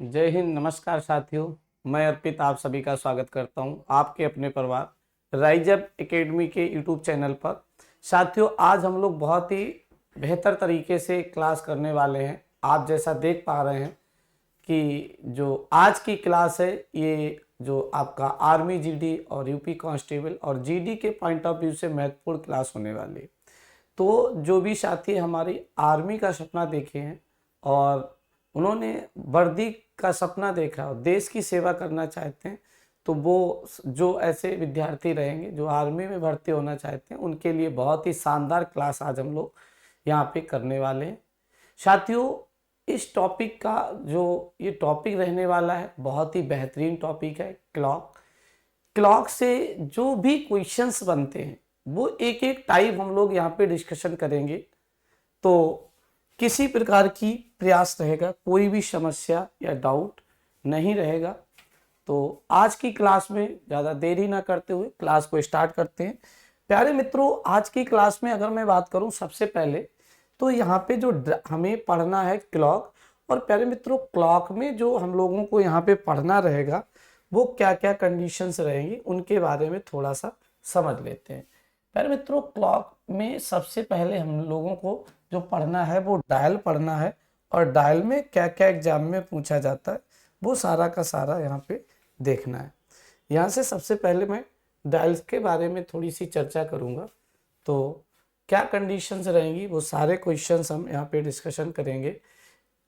जय हिंद। नमस्कार साथियों, मैं अर्पित आप सभी का स्वागत करता हूं आपके अपने परिवार राइज अप एकेडमी के यूट्यूब चैनल पर। साथियों, आज हम लोग बहुत ही बेहतर तरीके से क्लास करने वाले हैं। आप जैसा देख पा रहे हैं कि जो आज की क्लास है ये जो आपका आर्मी जीडी और यूपी कांस्टेबल और जीडी के पॉइंट ऑफ व्यू से महत्वपूर्ण क्लास होने वाली है। तो जो भी साथी हमारी आर्मी का सपना देखे हैं और उन्होंने वर्दी का सपना देखा और देश की सेवा करना चाहते हैं, तो वो जो ऐसे विद्यार्थी रहेंगे जो आर्मी में भर्ती होना चाहते हैं उनके लिए बहुत ही शानदार क्लास आज हम लोग यहाँ पे करने वाले हैं। साथियों, इस टॉपिक का जो ये टॉपिक रहने वाला है बहुत ही बेहतरीन टॉपिक है। क्लॉक क्लॉक से जो भी क्वेश्चंस बनते हैं वो एक एक टाइप हम लोग यहाँ पे डिस्कशन करेंगे। तो किसी प्रकार की प्रयास रहेगा, कोई भी समस्या या डाउट नहीं रहेगा। तो आज की क्लास में ज़्यादा देरी ना करते हुए क्लास को स्टार्ट करते हैं। प्यारे मित्रों, आज की क्लास में अगर मैं बात करूं सबसे पहले तो यहाँ पे जो हमें पढ़ना है क्लॉक, और प्यारे मित्रों क्लॉक में जो हम लोगों को यहाँ पे पढ़ना रहेगा वो क्या क्या कंडीशंस रहेंगी उनके बारे में थोड़ा सा समझ लेते हैं। प्यारे मित्रों, क्लॉक में सबसे पहले हम लोगों को जो पढ़ना है वो डायल पढ़ना है, और डायल में क्या क्या एग्जाम में पूछा जाता है वो सारा का सारा यहाँ पे देखना है। यहाँ से सबसे पहले मैं डायल्स के बारे में थोड़ी सी चर्चा करूँगा। तो क्या कंडीशंस रहेंगी वो सारे क्वेश्चंस हम यहाँ पे डिस्कशन करेंगे,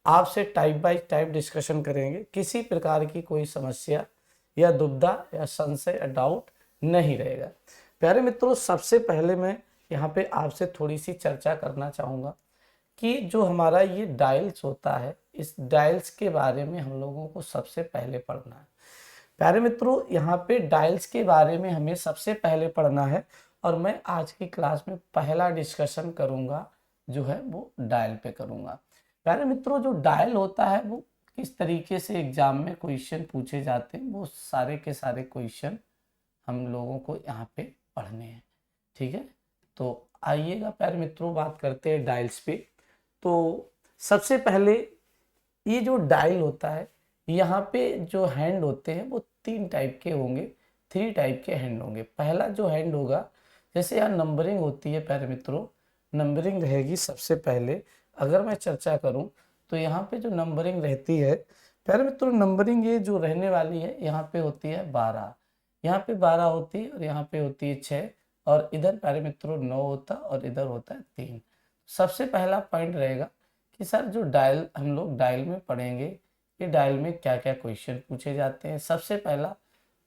आपसे टाइप बाय टाइप डिस्कशन करेंगे। किसी प्रकार की कोई समस्या या दुविधा या संशय या डाउट नहीं रहेगा। प्यारे मित्रों, सबसे पहले मैं यहाँ पे आपसे थोड़ी सी चर्चा करना चाहूँगा कि जो हमारा ये डायल्स होता है इस डायल्स के बारे में हम लोगों को सबसे पहले पढ़ना है। प्यारे मित्रों, यहाँ पे डायल्स के बारे में हमें सबसे पहले पढ़ना है, और मैं आज की क्लास में पहला डिस्कशन करूँगा जो है वो डायल पे करूँगा। प्यारे मित्रों, जो डायल होता है वो किस तरीके से एग्जाम में क्वेश्चन पूछे जाते हैं वो सारे के सारे क्वेश्चन हम लोगों को यहाँ पे पढ़ने हैं। ठीक है, तो आइएगा प्यारे मित्रों बात करते हैं डायल्स पे। तो सबसे पहले ये जो डायल होता है यहाँ पे जो हैंड होते हैं वो तीन टाइप के होंगे, थ्री टाइप के हैंड होंगे। पहला जो हैंड होगा, जैसे यहाँ नंबरिंग होती है प्यारे मित्रों, नंबरिंग रहेगी सबसे पहले। अगर मैं चर्चा करूँ तो यहाँ पे जो नंबरिंग रहती है प्यारे मित्रों, नंबरिंग ये जो रहने वाली है यहाँ पे होती है 12, यहाँ पे 12 होती है और यहाँ पे होती है 6, और इधर प्यारे मित्रों 9 होता है और इधर होता है 3। सबसे पहला पॉइंट रहेगा कि सर जो डायल हम लोग डायल में पढ़ेंगे कि डायल में क्या क्या क्वेश्चन पूछे जाते हैं। सबसे पहला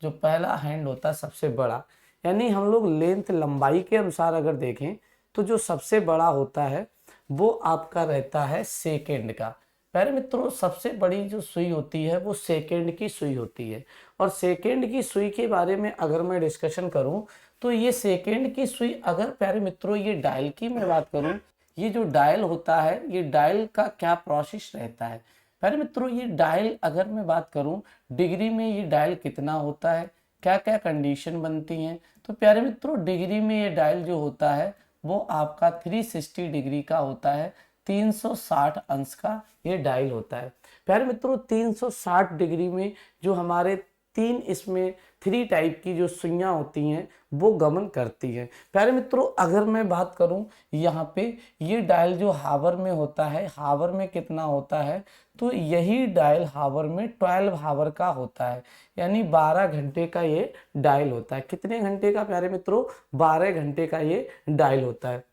जो पहला हैंड होता है सबसे बड़ा, यानी हम लोग लेंथ लंबाई के अनुसार अगर देखें तो जो सबसे बड़ा होता है वो आपका रहता है सेकेंड का। प्यारे मित्रों, सबसे बड़ी जो सुई होती है वो सेकेंड की सुई होती है, और सेकेंड की सुई के बारे में अगर मैं डिस्कशन करूं तो ये सेकेंड की सुई, अगर प्यारे मित्रों ये डायल की मैं बात करूं, ये जो डायल होता है ये डायल का क्या प्रोसेस रहता है। प्यारे मित्रों, ये डायल अगर मैं बात करूं डिग्री में ये डायल कितना होता है, क्या क्या कंडीशन बनती हैं, तो प्यारे मित्रों डिग्री में ये डायल जो होता है वो आपका 360 डिग्री का होता है, 360 अंश का ये डायल होता है। प्यारे मित्रों, 360 डिग्री में जो हमारे तीन इसमें थ्री टाइप की जो सुइयां होती हैं वो गमन करती हैं। प्यारे मित्रों, अगर मैं बात करूं यहाँ पे ये डायल जो हावर में होता है, हावर में कितना होता है, तो यही डायल हावर में 12 हावर का होता है, यानी 12 घंटे का ये डायल होता है। कितने घंटे का प्यारे मित्रों? 12 घंटे का ये डायल होता है।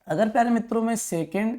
अगर प्यारे मित्रों मैं सेकेंड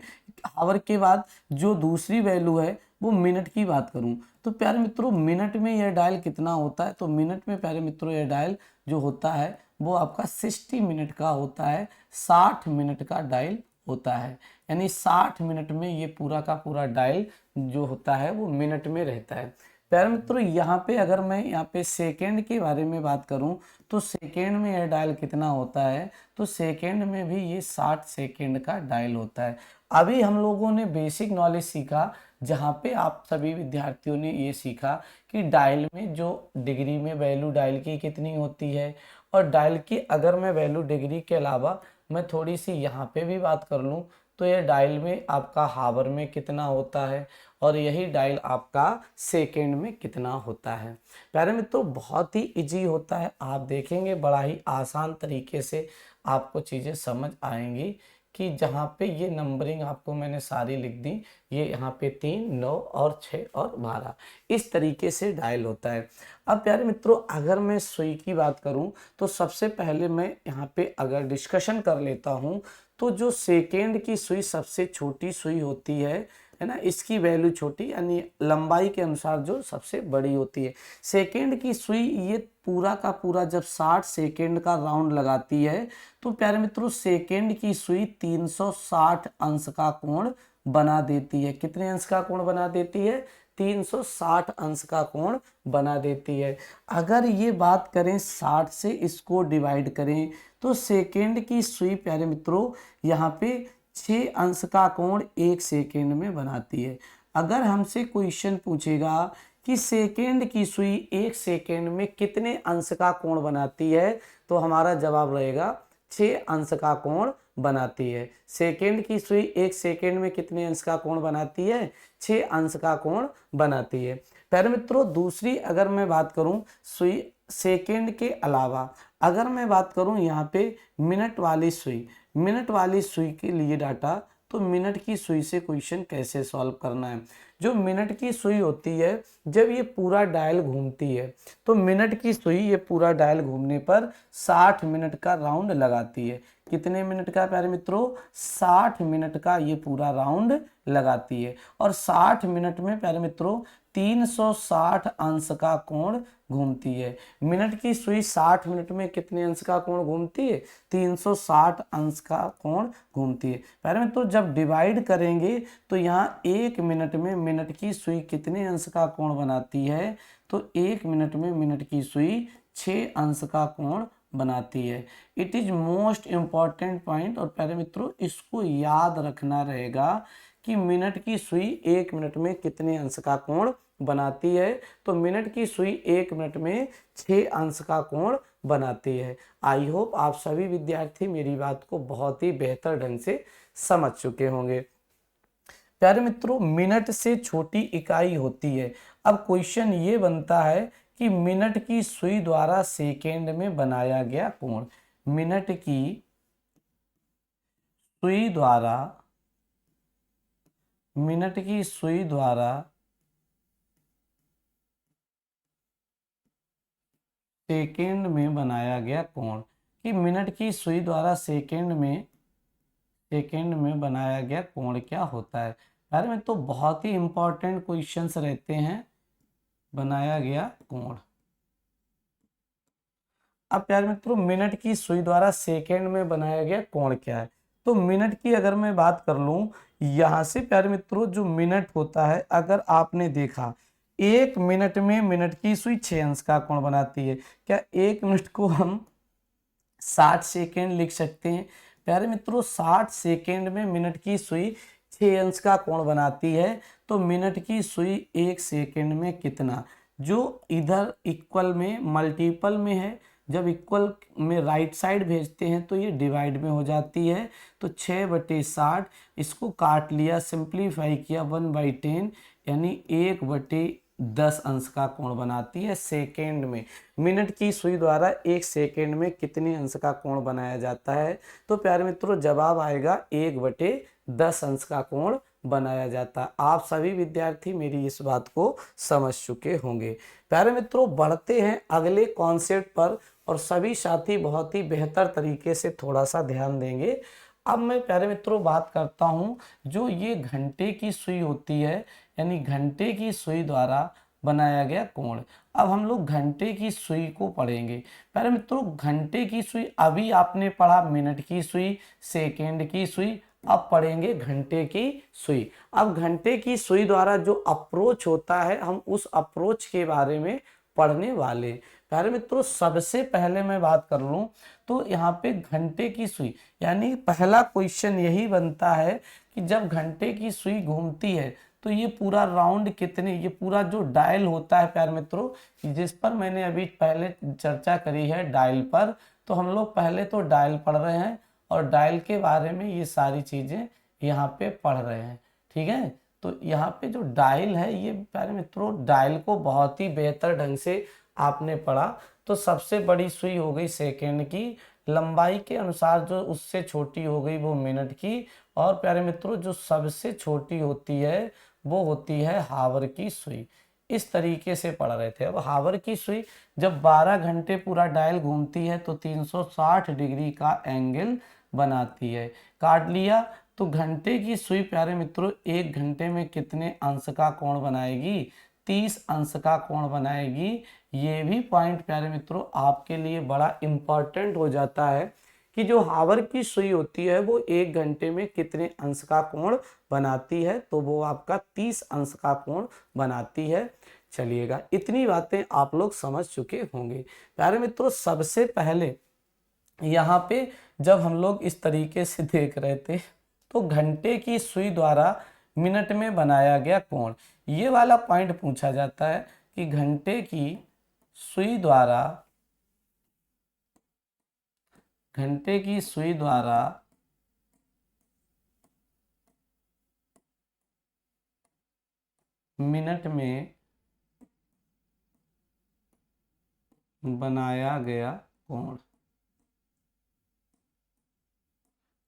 आवर के बाद जो दूसरी वैल्यू है वो मिनट की बात करूं तो प्यारे मित्रों मिनट में यह डायल कितना होता है, तो मिनट में प्यारे मित्रों यह डायल जो होता है वो आपका 60 मिनट का होता है, 60 मिनट का डायल होता है, यानी 60 मिनट में ये पूरा का पूरा डायल जो होता है वो मिनट में रहता है। प्यारे मित्रों, यहाँ पे अगर मैं यहाँ पे सेकेंड के बारे में बात करूं तो सेकेंड में यह डायल कितना होता है, तो सेकेंड में भी ये 60 सेकेंड का डायल होता है। अभी हम लोगों ने बेसिक नॉलेज सीखा जहाँ पे आप सभी विद्यार्थियों ने ये सीखा कि डायल में जो डिग्री में वैल्यू डायल की कितनी होती है, और डायल की अगर मैं वैल्यू डिग्री के अलावा मैं थोड़ी सी यहाँ पे भी बात कर लूँ तो ये डायल में आपका हावर में कितना होता है और यही डायल आपका सेकेंड में कितना होता है। प्यारे मित्रों बहुत ही इजी होता है, आप देखेंगे बड़ा ही आसान तरीके से आपको चीज़ें समझ आएंगी कि जहाँ पे ये नंबरिंग आपको मैंने सारी लिख दी, ये यहाँ पे 3, 9 और 6 और 12 इस तरीके से डायल होता है। अब प्यारे मित्रों अगर मैं सुई की बात करूं तो सबसे पहले मैं यहाँ पे अगर डिस्कशन कर लेता हूं तो जो सेकेंड की सुई सबसे छोटी सुई होती है ना, इसकी वैल्यू छोटी यानी लंबाई के अनुसार जो सबसे बड़ी होती है। सेकेंड की सुई ये पूरा का पूरा जब 60 सेकेंड का राउंड लगाती है तो प्यारे मित्रों सेकेंड की सुई 360 अंश का कोण बना देती है। कितने अंश का कोण बना देती है? 360 अंश का कोण बना देती है। अगर ये बात करें 60 से इसको डिवाइड करें तो सेकेंड की सुई प्यारे मित्रों यहाँ पे 6 अंश का कोण 1 सेकेंड में बनाती है। अगर हमसे क्वेश्चन पूछेगा कि सेकेंड की सुई 1 सेकेंड में कितने अंश का कोण बनाती है तो हमारा जवाब रहेगा 6 अंश का कोण बनाती है। सेकेंड की सुई 1 सेकेंड में कितने अंश का कोण बनाती है? 6 अंश का कोण बनाती है। प्यारे मित्रों दूसरी अगर मैं बात करूं सुई सेकेंड के अलावा अगर मैं बात करूं यहाँ पे मिनट वाली सुई के लिए डाटा, तो मिनट की सुई से क्वेश्चन कैसे सॉल्व करना है। जो मिनट की सुई होती है जब ये पूरा डायल घूमती है तो मिनट की सुई ये पूरा डायल घूमने पर 60 मिनट का राउंड लगाती है। कितने मिनट का प्यारे मित्रों? 60 मिनट का ये पूरा राउंड लगाती है और 60 मिनट में प्यारे मित्रों 360 अंश का कोण घूमती है। मिनट की सुई 60 मिनट में कितने अंश का कोण घूमती है? 360 अंश का कोण घूमती है। प्यारे मित्रों जब डिवाइड करेंगे तो यहाँ 1 मिनट में मिनट की सुई कितने अंश का कोण बनाती है? तो 1 मिनट में मिनट की सुई 6 अंश का कोण बनाती है। It is most important point और प्यारे मित्रों इसको याद रखना रहेगा कि मिनट की सुई 1 मिनट में कितने अंश का कोण बनाती है। तो मिनट की सुई 1 मिनट में 6 अंश का कोण बनाती है। आई होप आप सभी विद्यार्थी मेरी बात को बहुत ही बेहतर ढंग से समझ चुके होंगे। प्यारे मित्रों मिनट से छोटी इकाई होती है। अब क्वेश्चन ये बनता है कि मिनट की सुई द्वारा सेकेंड में बनाया गया कोण, मिनट की सुई द्वारा सेकेंड में बनाया गया कोण, कि मिनट की सुई द्वारा सेकेंड में बनाया गया कोण क्या होता है। यार में तो बहुत ही इंपॉर्टेंट क्वेश्चंस रहते हैं। बनाया गया कोण, अब प्यारे मित्रों मिनट की सुई द्वारा सेकेंड में बनाया गया कोण क्या है। तो मिनट की अगर मैं बात कर लूं यहां से प्यारे मित्रों जो मिनट होता है अगर आपने देखा 1 मिनट में मिनट की सुई 6 अंश का कोण बनाती है। क्या 1 मिनट को हम 60 सेकेंड लिख सकते हैं? प्यारे मित्रों 60 सेकेंड में मिनट की सुई 6 अंश का कोण बनाती है। तो मिनट की सुई 1 सेकेंड में कितना, जो इधर इक्वल में मल्टीपल में है, जब इक्वल में राइट साइड भेजते हैं तो ये डिवाइड में हो जाती है। तो 6/60 इसको काट लिया, सिंप्लीफाई किया 1/10 यानी 1/10 अंश का कोण बनाती है सेकेंड में। मिनट की सुई द्वारा 1 सेकेंड में कितने अंश का कोण बनाया जाता है? तो प्यारे मित्रों जवाब आएगा 1/10 अंश का कोण बनाया जाता। आप सभी विद्यार्थी मेरी इस बात को समझ चुके होंगे। प्यारे मित्रों बढ़ते हैं अगले कॉन्सेप्ट पर और सभी साथी बहुत ही बेहतर तरीके से थोड़ा सा ध्यान देंगे। अब मैं प्यारे मित्रों बात करता हूं जो ये घंटे की सुई होती है यानी घंटे की सुई द्वारा बनाया गया कोण। अब हम लोग घंटे की सुई को पढ़ेंगे। प्यारे मित्रों घंटे की सुई अभी आपने पढ़ा मिनट की सुई, सेकेंड की सुई, अब पढ़ेंगे घंटे की सुई। अब घंटे की सुई द्वारा जो अप्रोच होता है हम उस अप्रोच के बारे में पढ़ने वाले। प्यारे मित्रों सबसे पहले मैं बात कर लूं तो यहाँ पे घंटे की सुई यानी पहला क्वेश्चन यही बनता है कि जब घंटे की सुई घूमती है तो ये पूरा राउंड कितने, ये पूरा जो डायल होता है प्यारे मित्रों जिस पर मैंने अभी पहले चर्चा करी है डायल पर, तो हम लोग पहले तो डायल पढ़ रहे हैं और डायल के बारे में ये सारी चीजें यहाँ पे पढ़ रहे हैं। ठीक है, तो यहाँ पे जो डायल है, ये प्यारे मित्रों डायल को बहुत ही बेहतर ढंग से आपने पढ़ा। तो सबसे बड़ी सुई हो गई सेकेंड की, लंबाई के अनुसार जो उससे छोटी हो गई वो मिनट की, और प्यारे मित्रों जो सबसे छोटी होती है वो होती है हावर की सुई। इस तरीके से पढ़ रहे थे। अब हावर की सुई जब 12 घंटे पूरा डायल घूमती है तो 360 डिग्री का एंगल बनाती है। काट लिया। तो घंटे की सुई प्यारे मित्रों 1 घंटे में कितने अंश का कोण बनाएगी? 30 अंश का कोण बनाएगी। ये भी पॉइंट प्यारे मित्रों आपके लिए बड़ा इंपॉर्टेंट हो जाता है कि जो हावर की सुई होती है वो 1 घंटे में कितने अंश का कोण बनाती है, तो वो आपका 30 अंश का कोण बनाती है। चलिएगा, इतनी बातें आप लोग समझ चुके होंगे। प्यारे मित्रों सबसे पहले यहाँ पे जब हम लोग इस तरीके से देख रहे थे तो घंटे की सुई द्वारा मिनट में बनाया गया कोण, ये वाला पॉइंट पूछा जाता है कि घंटे की सुई द्वारा मिनट में बनाया गया कोण।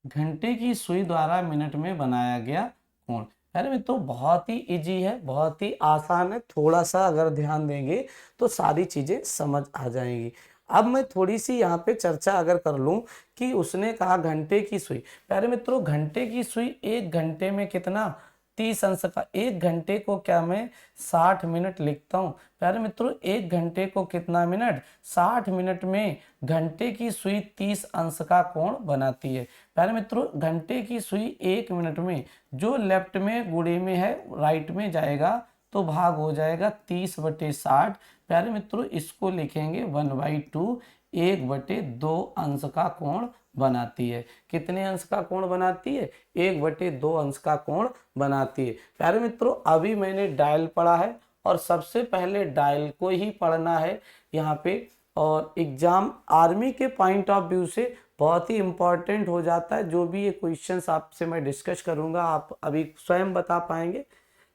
घंटे की सुई द्वारा मिनट में बनाया गया कोण। अरे मित्रों बहुत ही इजी है, बहुत ही आसान है। थोड़ा सा अगर ध्यान देंगे तो सारी चीजें समझ आ जाएंगी। अब मैं थोड़ी सी यहाँ पे चर्चा अगर कर लूं कि उसने कहा घंटे की सुई। प्यारे मित्रों घंटे की सुई 1 घंटे में कितना? 30 अंश का। 1 घंटे को क्या मैं 60 मिनट लिखता हूँ? प्यारे मित्रों 1 घंटे को कितना मिनट? 60 मिनट में घंटे की सुई 30 अंश का कोण बनाती है। प्यारे मित्रों घंटे की सुई 1 मिनट में जो लेफ्ट में गुणे में है राइट में जाएगा तो भाग हो जाएगा 30/60। प्यारे मित्रों इसको लिखेंगे 1/2। 1/2 अंश का कोण बनाती है। कितने अंश का कोण बनाती है? 1/2 अंश का कोण बनाती है। प्यारे मित्रों अभी मैंने डायल पढ़ा है और सबसे पहले डायल को ही पढ़ना है यहाँ पे, और एग्जाम आर्मी के पॉइंट ऑफ व्यू से बहुत ही इंपॉर्टेंट हो जाता है। जो भी ये क्वेश्चंस आपसे मैं डिस्कस करूंगा आप अभी स्वयं बता पाएंगे।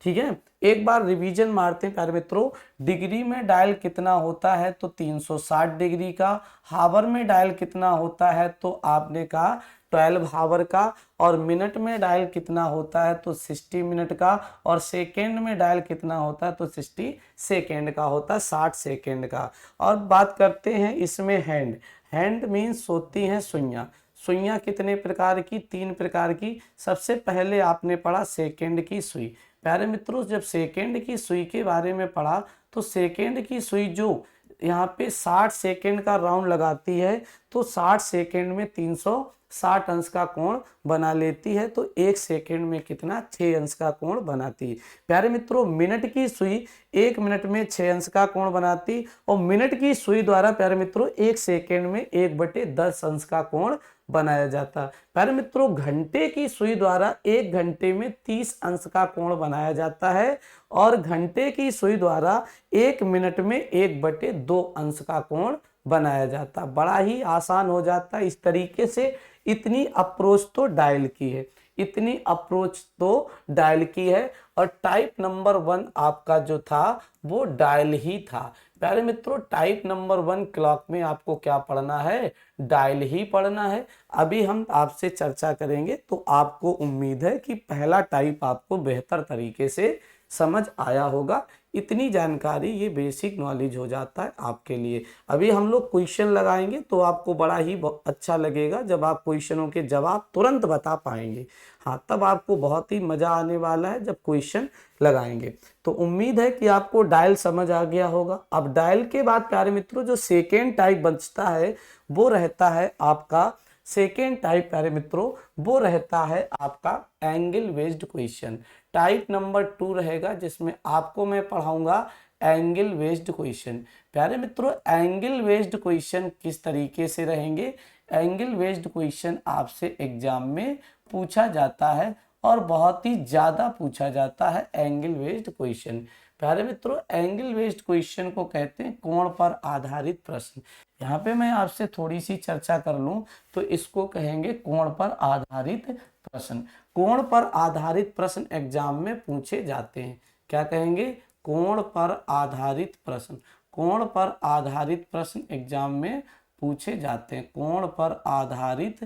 ठीक है, एक बार रिवीजन मारते हैं प्यारे मित्रों। डिग्री में डायल कितना होता है? तो 360 डिग्री का। हावर में डायल कितना होता है? तो आपने कहा 12 हावर का। और मिनट में डायल कितना होता है? तो 60 मिनट का। और सेकेंड में डायल कितना होता है? तो 60 सेकेंड का होता है, 60 सेकेंड का। और बात करते हैं इसमें हैंड। हैंड मीन्स होती हैं सुइयां। सुइयां कितने प्रकार की? 3 प्रकार की। सबसे पहले आपने पढ़ा सेकेंड की सुई। प्यारे मित्रों जब सेकेंड की सुई के बारे में पढ़ा तो सेकेंड की सुई जो यहाँ पे 60 सेकेंड का राउंड लगाती है तो 60 सेकेंड में 360 अंश का कोण बना लेती है। तो 1 सेकेंड में कितना? 6 अंश का कोण बनाती है। प्यारे मित्रों मिनट की सुई 1 मिनट में 6 अंश का कोण बनाती, और मिनट की सुई द्वारा प्यारे मित्रों 1 सेकेंड में 1/10 अंश का कोण बनाया जाता है। प्यारे मित्रों घंटे की सुई द्वारा 1 घंटे में 30 अंश का कोण बनाया जाता है, और घंटे की सुई द्वारा 1 मिनट में 1/2 अंश का कोण बनाया जाता है। बड़ा ही आसान हो जाता है इस तरीके से। इतनी अप्रोच तो डायल की है, इतनी अप्रोच तो डायल की है। और टाइप नंबर 1 आपका जो था वो डायल ही था। प्यारे मित्रों टाइप नंबर 1 क्लॉक में आपको क्या पढ़ना है? डायल ही पढ़ना है। अभी हम आपसे चर्चा करेंगे तो आपको उम्मीद है कि पहला टाइप आपको बेहतर तरीके से समझ आया होगा। इतनी जानकारी, ये बेसिक नॉलेज हो जाता है आपके लिए। अभी हम लोग क्वेश्चन लगाएंगे तो आपको बड़ा ही अच्छा लगेगा जब आप क्वेश्चनों के जवाब तुरंत बता पाएंगे। हाँ, तब आपको बहुत ही मजा आने वाला है जब क्वेश्चन लगाएंगे। तो उम्मीद है कि आपको डायल समझ आ गया होगा। अब डायल के बाद प्यारे मित्रों जो सेकेंड टाइप बचता है वो रहता है आपका, सेकेंड टाइप प्यारे मित्रों वो रहता है आपका angle based question. Type number 2 रहेगा जिसमें आपको मैं पढ़ाऊंगा एंगल बेस्ड क्वेश्चन। प्यारे मित्रों एंगल बेस्ड क्वेश्चन किस तरीके से रहेंगे? एंगल बेस्ड क्वेश्चन आपसे एग्जाम में पूछा जाता है और बहुत ही ज्यादा पूछा जाता है एंगल बेस्ड क्वेश्चन। प्यारे मित्रों, एंगल बेस्ड क्वेश्चन को कहते हैं कोण पर आधारित प्रश्न। यहाँ पे मैं आपसे थोड़ी सी चर्चा कर लूं तो इसको कहेंगे कोण पर आधारित प्रश्न। कोण पर आधारित प्रश्न एग्जाम में पूछे जाते हैं। क्या कहेंगे? कोण पर आधारित प्रश्न। कोण पर आधारित प्रश्न एग्जाम में पूछे जाते हैं। कोण पर आधारित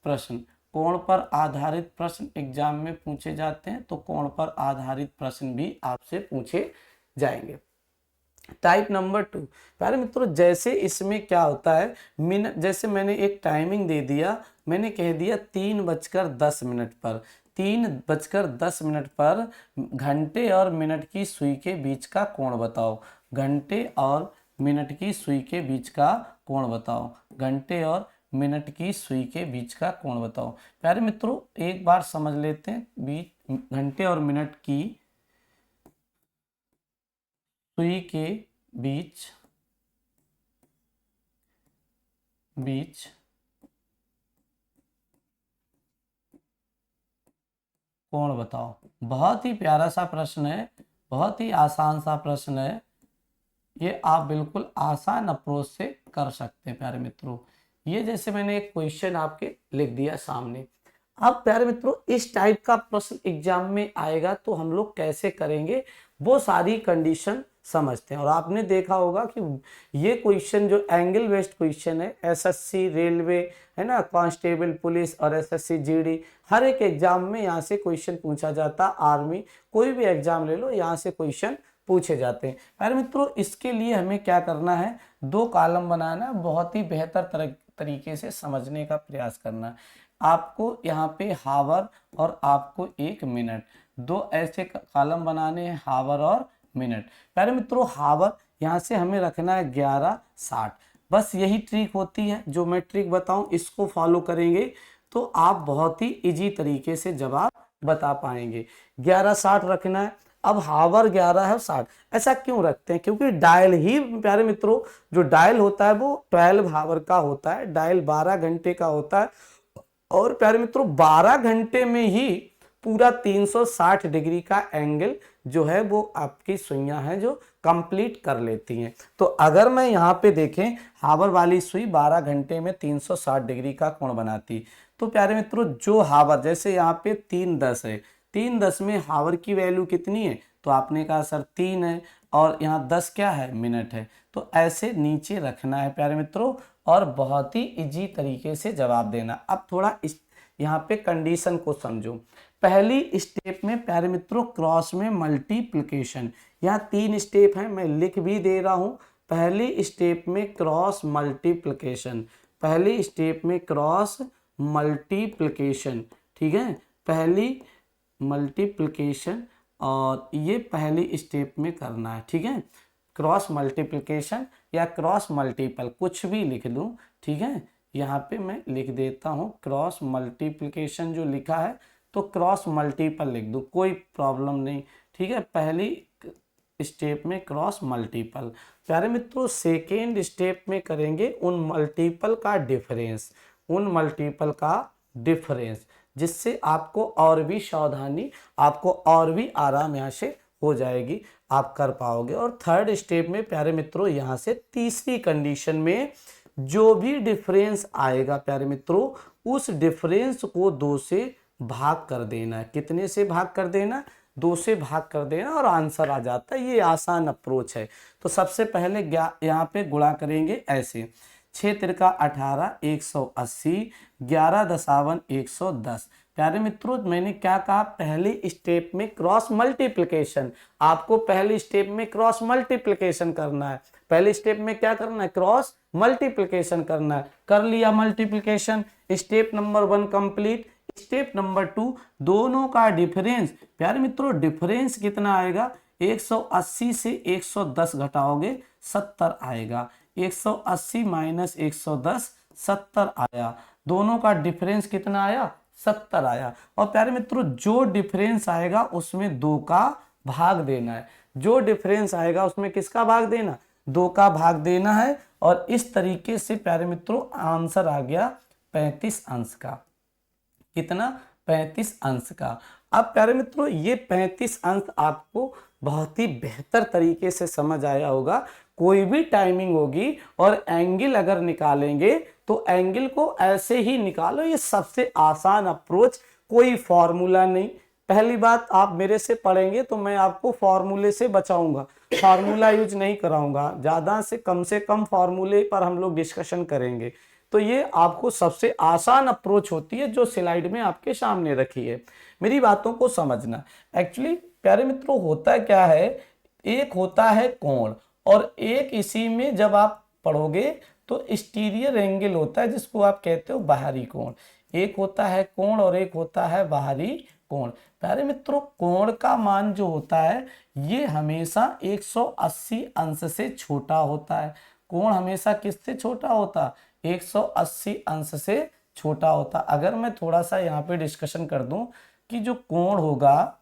प्रश्न, कोण पर आधारित प्रश्न एग्जाम में पूछे जाते हैं, तो कोण पर आधारित प्रश्न भी आपसे पूछे जाएंगे। टाइप नंबर 2, प्यारे मित्रों, जैसे इसमें क्या होता है, मिनट, जैसे मैंने एक टाइमिंग दे दिया, मैंने कह दिया 3:10 पर, 3:10 पर घंटे और मिनट की सुई के बीच का कोण बताओ। घंटे और मिनट की सुई के बीच का कोण बताओ। घंटे और मिनट की सुई के बीच का कोण बताओ। प्यारे मित्रों, एक बार समझ लेते हैं, बीच घंटे और मिनट की सुई के बीच कोण बताओ। बहुत ही प्यारा सा प्रश्न है, बहुत ही आसान सा प्रश्न है। ये आप बिल्कुल आसान अप्रोच से कर सकते हैं प्यारे मित्रों। ये जैसे मैंने एक क्वेश्चन आपके लिख दिया सामने। अब प्यारे मित्रों, इस टाइप का प्रश्न एग्जाम में आएगा तो हम लोग कैसे करेंगे, वो सारी कंडीशन समझते हैं। और आपने देखा होगा कि ये क्वेश्चन जो एंगल बेस्ड क्वेश्चन है, एसएससी, रेलवे, है ना, कांस्टेबल, पुलिस और एसएससी जीडी, हर एक एग्जाम में यहाँ से क्वेश्चन पूछा जाता। आर्मी, कोई भी एग्जाम ले लो, यहाँ से क्वेश्चन पूछे जाते हैं। प्यारे मित्रों, इसके लिए हमें क्या करना है, 2 कॉलम बनाना है, बहुत ही बेहतर तरीके से समझने का प्रयास करना है। आपको यहाँ पे हावर और आपको 1 मिनट, 2 ऐसे कॉलम बनाने हैं, हावर और मिनट। प्यारे मित्रों, हावर यहाँ से हमें रखना है 11:60। बस यही ट्रिक होती है, जो मैं ट्रिक बताऊं इसको फॉलो करेंगे तो आप बहुत ही इजी तरीके से जवाब बता पाएंगे। 11:60 रखना है। अब हावर 11 है 60, ऐसा क्यों रखते हैं? क्योंकि डायल ही प्यारे मित्रों, जो डायल होता है वो 12 हावर का होता है, डायल 12 घंटे का होता है। और प्यारे मित्रों, 12 घंटे में ही पूरा 360 डिग्री का एंगल जो है वो आपकी सुइयां हैं जो कंप्लीट कर लेती हैं। तो अगर मैं यहाँ पे देखें, हावर वाली सुई 12 घंटे में 360 डिग्री का कोण बनाती। तो प्यारे मित्रों, जो हावर, जैसे यहाँ पे 3:10 है, 3:10 में हावर की वैल्यू कितनी है? तो आपने कहा सर 3 है, और यहाँ 10 क्या है? मिनट है। तो ऐसे नीचे रखना है प्यारे मित्रों, और बहुत ही इजी तरीके से जवाब देना। अब थोड़ा इस यहाँ पे कंडीशन को समझो। पहली स्टेप में प्यारे मित्रों क्रॉस में मल्टीप्लिकेशन, यहाँ 3 स्टेप हैं, मैं लिख भी दे रहा हूँ। पहली स्टेप में क्रॉस मल्टीप्लिकेशन, पहली स्टेप में क्रॉस मल्टीप्लिकेशन, ठीक है, पहली मल्टीप्लिकेशन, और ये पहली स्टेप में करना है, ठीक है। क्रॉस मल्टीप्लिकेशन या क्रॉस मल्टीपल, कुछ भी लिख दूं, ठीक है। यहाँ पे मैं लिख देता हूँ क्रॉस मल्टीप्लिकेशन, जो लिखा है तो क्रॉस मल्टीपल लिख दूं, कोई प्रॉब्लम नहीं, ठीक है। पहली स्टेप में क्रॉस मल्टीपल। प्यारे मित्रों, सेकेंड स्टेप में करेंगे उन मल्टीपल का डिफरेंस, उन मल्टीपल का डिफरेंस, जिससे आपको और भी सावधानी, आपको और भी आराम यहाँ से हो जाएगी, आप कर पाओगे। और थर्ड स्टेप में प्यारे मित्रों, यहाँ से तीसरी कंडीशन में जो भी डिफरेंस आएगा प्यारे मित्रों, उस डिफरेंस को 2 से भाग कर देना है। कितने से भाग कर देना? 2 से भाग कर देना, और आंसर आ जाता है। ये आसान अप्रोच है। तो सबसे पहले यहाँ पे गुणा करेंगे ऐसे, 6 तिरका 18, 180, 11 दशावन 110। प्यारे मित्रों, मैंने क्या कहा, पहली स्टेप में क्रॉस मल्टीप्लिकेशन, आपको पहली स्टेप में क्रॉस मल्टीप्लिकेशन करना है। पहली स्टेप में क्या करना है? क्रॉस मल्टीप्लिकेशन करना है। कर लिया multiplication, step number 1 complete. Step number 2, दोनों का डिफरेंस, प्यारे मित्रों डिफरेंस कितना आएगा? 180 से 110 घटाओगे 70 आएगा। 180 माइनस 110, 70 आया। दोनों का डिफरेंस कितना आया? 70 आया। और प्यारे मित्रों, जो डिफरेंस आएगा उसमें 2 का भाग देना है। जो डिफरेंस आएगा उसमें किसका भाग देना? 2 का भाग देना है। और इस तरीके से प्यारे मित्रों आंसर आ गया 35 अंश का। कितना? 35 अंश का। अब प्यारे मित्रों ये 35 अंश आपको बहुत ही बेहतर तरीके से समझ आया होगा। कोई भी टाइमिंग होगी और एंगल अगर निकालेंगे तो एंगल को ऐसे ही निकालो, ये सबसे आसान अप्रोच, कोई फॉर्मूला नहीं। पहली बात, आप मेरे से पढ़ेंगे तो मैं आपको फॉर्मूले से बचाऊंगा, फार्मूला यूज नहीं कराऊंगा, ज्यादा से कम फार्मूले पर हम लोग डिस्कशन करेंगे। तो ये आपको सबसे आसान अप्रोच होती है जो स्लाइड में आपके सामने रखी है। मेरी बातों को समझना। एक्चुअली प्यारे मित्रों होता क्या है, एक होता है कोण और एक इसी में जब आप पढ़ोगे तो एक्सटीरियर एंगल होता है जिसको आप कहते हो बाहरी कोण। एक होता है कोण और एक होता है बाहरी कोण। प्यारे मित्रों कोण का मान जो होता है ये हमेशा 180 अंश से छोटा होता है। कोण हमेशा किससे छोटा होता, 180 अंश से छोटा होता। अगर मैं थोड़ा सा यहाँ पे डिस्कशन कर दूं कि जो कोण होगा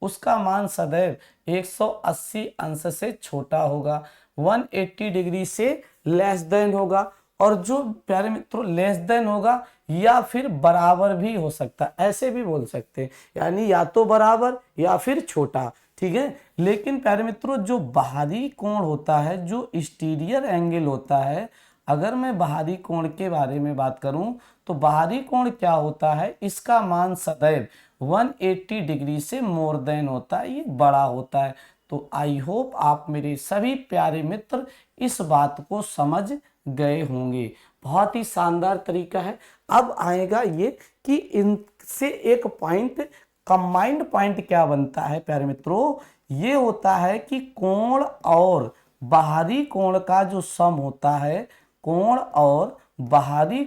उसका मान सदैव 180 अंश से छोटा होगा, 180 डिग्री से लेस देन होगा। और जो प्यारे मित्रों लेस देन होगा या फिर बराबर भी हो सकता है, ऐसे भी बोल सकते हैं, यानी या तो बराबर या फिर छोटा, ठीक है। लेकिन प्यारे मित्रों जो बाहरी कोण होता है, जो एक्सटीरियर एंगल होता है, अगर मैं बाहरी कोण के बारे में बात करूं तो बाहरी कोण क्या होता है, इसका मान सदैव 180 डिग्री से मोर देन होता है, ये बड़ा होता है। तो आई होप आप मेरे सभी प्यारे मित्र इस बात को समझ गए होंगे। बहुत ही शानदार तरीका है। अब आएगा ये कि इनसे एक पॉइंट, कंबाइंड पॉइंट क्या बनता है प्यारे मित्रों, ये होता है कि कोण और बाहरी कोण का जो सम होता है, कोण और बाहरी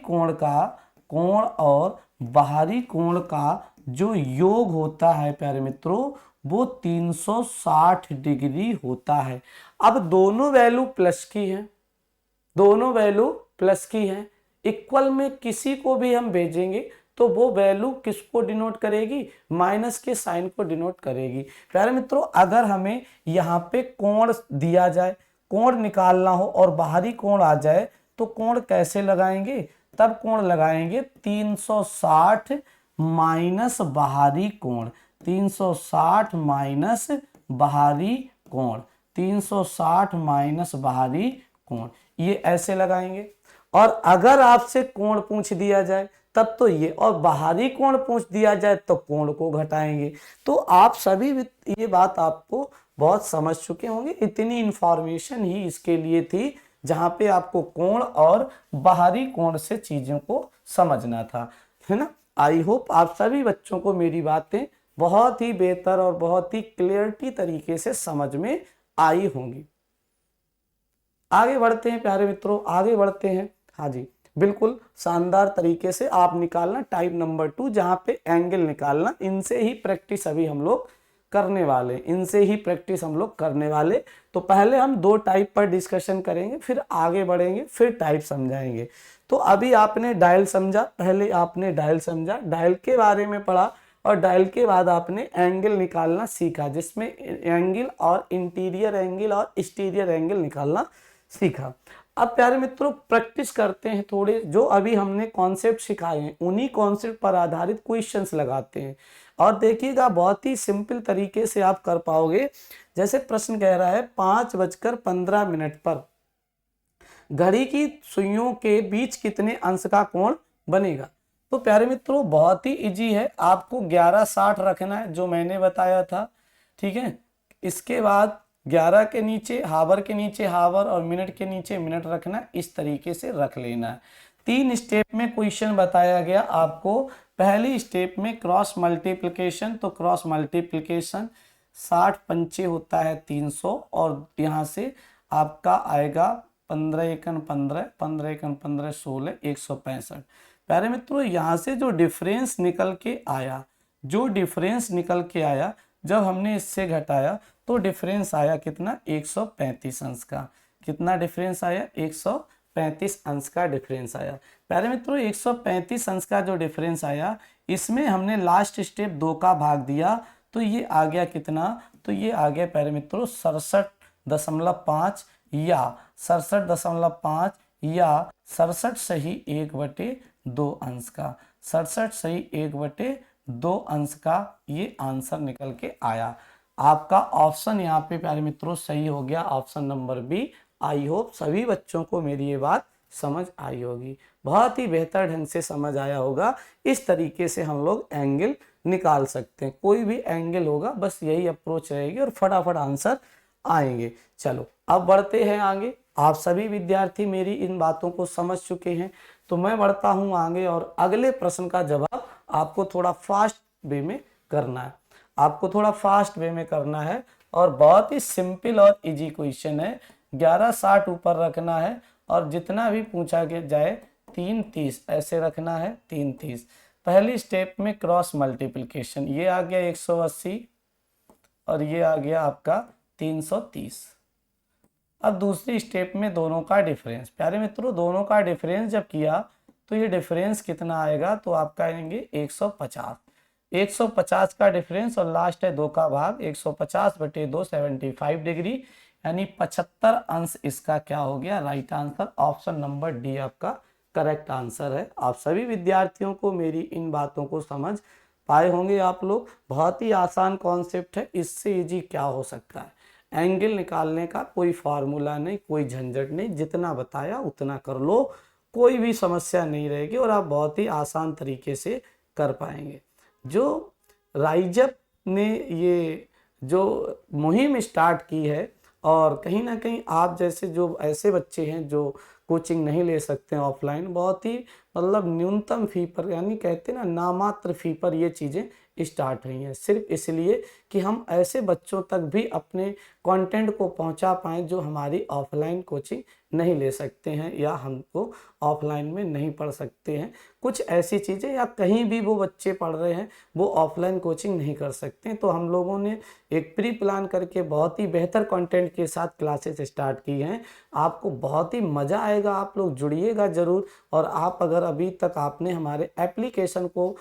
कोण का जो योग होता है प्यारे मित्रों वो 360 डिग्री होता है। अब दोनों वैल्यू प्लस की है, इक्वल में किसी को भी हम भेजेंगे तो वो वैल्यू किसको डिनोट करेगी, माइनस के साइन को डिनोट करेगी। प्यारे मित्रों अगर हमें यहाँ पे कोण दिया जाए, कोण निकालना हो और बाहरी कोण आ जाए तो कोण कैसे लगाएंगे, तब कोण लगाएंगे 360 माइनस बाहरी कोण, 360 माइनस बाहरी कोण, 360 माइनस बाहरी कोण, ये ऐसे लगाएंगे। और अगर आपसे कोण पूछ दिया जाए तब तो ये, और बाहरी कोण पूछ दिया जाए तो कोण को घटाएंगे। तो आप सभी ये बात आपको बहुत समझ चुके होंगे। इतनी इंफॉर्मेशन ही इसके लिए थी जहां पे आपको कोण और बाहरी कोण से चीजों को समझना था, है ना। आई होप आप सभी बच्चों को मेरी बातें बहुत ही बेहतर और बहुत ही क्लियरिटी तरीके से समझ में आई होंगी। आगे बढ़ते हैं प्यारे मित्रों, आगे बढ़ते हैं। हाँ जी बिल्कुल शानदार तरीके से आप निकालना टाइप नंबर 2, जहां पे एंगल निकालना। इनसे ही प्रैक्टिस अभी हम लोग करने वाले, तो पहले हम 2 टाइप पर डिस्कशन करेंगे, फिर आगे बढ़ेंगे, फिर टाइप समझाएंगे। तो अभी आपने डायल समझा, पहले आपने डायल समझा, डायल के बारे में पढ़ा और डायल के बाद आपने एंगल निकालना सीखा, जिसमें एंगल और इंटीरियर एंगल और एक्सटीरियर एंगल निकालना सीखा। अब प्यारे मित्रों प्रैक्टिस करते हैं थोड़े, जो अभी हमने कॉन्सेप्ट सिखाए हैं उन्हीं कॉन्सेप्ट पर आधारित क्वेश्चंस लगाते हैं। और देखिएगा बहुत ही सिंपल तरीके से आप कर पाओगे। जैसे प्रश्न कह रहा है 5:15 पर घड़ी की सुइयों के बीच कितने अंश का कोण बनेगा। तो प्यारे मित्रों बहुत ही इजी है, आपको 11:60 रखना है जो मैंने बताया था, ठीक है। इसके बाद 11 के नीचे हावर के नीचे हावर और मिनट के नीचे मिनट रखना, इस तरीके से रख लेना है। 3 स्टेप में क्वेश्चन बताया गया आपको। पहली स्टेप में क्रॉस मल्टीप्लिकेशन, तो क्रॉस मल्टीप्लिकेशन 60 पंचे होता है 300 और यहाँ से आपका आएगा 15 एकन 15, 15 एकन 15 16, 165। प्यारे मित्रों यहाँ से जो डिफरेंस निकल के आया, जब हमने इससे घटाया तो डिफरेंस आया कितना, 135 अंश का। कितना डिफरेंस आया, 135 अंश का डिफरेंस आया। प्यारे मित्रों 135 अंश का जो डिफरेंस आया, इसमें हमने लास्ट स्टेप 2 का भाग दिया तो ये आ गया कितना, तो ये आ गया प्यारे मित्रों 67.5 या 67.5 या 67 सही 1/2 अंश का, 67 सही 1/2 2 अंश का ये आंसर निकल के आया। आपका ऑप्शन यहाँ पे प्यारे मित्रों सही हो गया, option number B. I hope सभी बच्चों को मेरी ये बात समझ आई होगी, बहुत ही बेहतर ढंग से समझ आया होगा। इस तरीके से हम लोग एंगल निकाल सकते हैं, कोई भी एंगल होगा बस यही अप्रोच रहेगी और फटाफट आंसर आएंगे। चलो अब बढ़ते हैं आगे। आप सभी विद्यार्थी मेरी इन बातों को समझ चुके हैं, तो मैं बढ़ता हूं आगे और अगले प्रश्न का जवाब आपको थोड़ा फास्ट वे में करना है, आपको थोड़ा फास्ट वे में करना है और बहुत ही सिंपल और इजी क्वेश्चन है। 1160 ऊपर रखना है और जितना भी पूछा जाए 330 ऐसे रखना है, 330। पहली स्टेप में क्रॉस मल्टीप्लिकेशन, ये आ गया 180 और ये आ गया आपका 330। अब दूसरी स्टेप में दोनों का डिफरेंस, प्यारे मित्रों दोनों का डिफरेंस जब किया तो ये डिफरेंस कितना आएगा, तो आपका आएंगे 150। 150 का डिफरेंस और लास्ट है 2 का भाग, 150/2 75 डिग्री, यानी 75 अंश इसका क्या हो गया, right answer. Option number D आपका करेक्ट आंसर है। आप सभी विद्यार्थियों को मेरी इन बातों को समझ पाए होंगे आप लोग। बहुत ही आसान कॉन्सेप्ट है, इससे इजी क्या हो सकता है। एंगल निकालने का कोई फार्मूला नहीं, कोई झंझट नहीं, जितना बताया उतना कर लो, कोई भी समस्या नहीं रहेगी और आप बहुत ही आसान तरीके से कर पाएंगे। जो राइजअप ने ये जो मुहिम स्टार्ट की है और कहीं ना कहीं आप जैसे जो ऐसे बच्चे हैं जो कोचिंग नहीं ले सकते हैं ऑफलाइन, बहुत ही मतलब न्यूनतम फी पर, यानी कहते हैं ना नामात्र फी पर ये चीज़ें स्टार्ट हुई हैं, सिर्फ इसलिए कि हम ऐसे बच्चों तक भी अपने कंटेंट को पहुंचा पाएं जो हमारी ऑफलाइन कोचिंग नहीं ले सकते हैं या हमको ऑफलाइन में नहीं पढ़ सकते हैं। कुछ ऐसी चीज़ें या कहीं भी वो बच्चे पढ़ रहे हैं वो ऑफलाइन कोचिंग नहीं कर सकते, तो हम लोगों ने एक प्री प्लान करके बहुत ही बेहतर कंटेंट के साथ क्लासेस स्टार्ट की हैं। आपको बहुत ही मज़ा आएगा, आप लोग जुड़िएगा ज़रूर। और आप अगर अभी तक आपने हमारे एप्लीकेशन को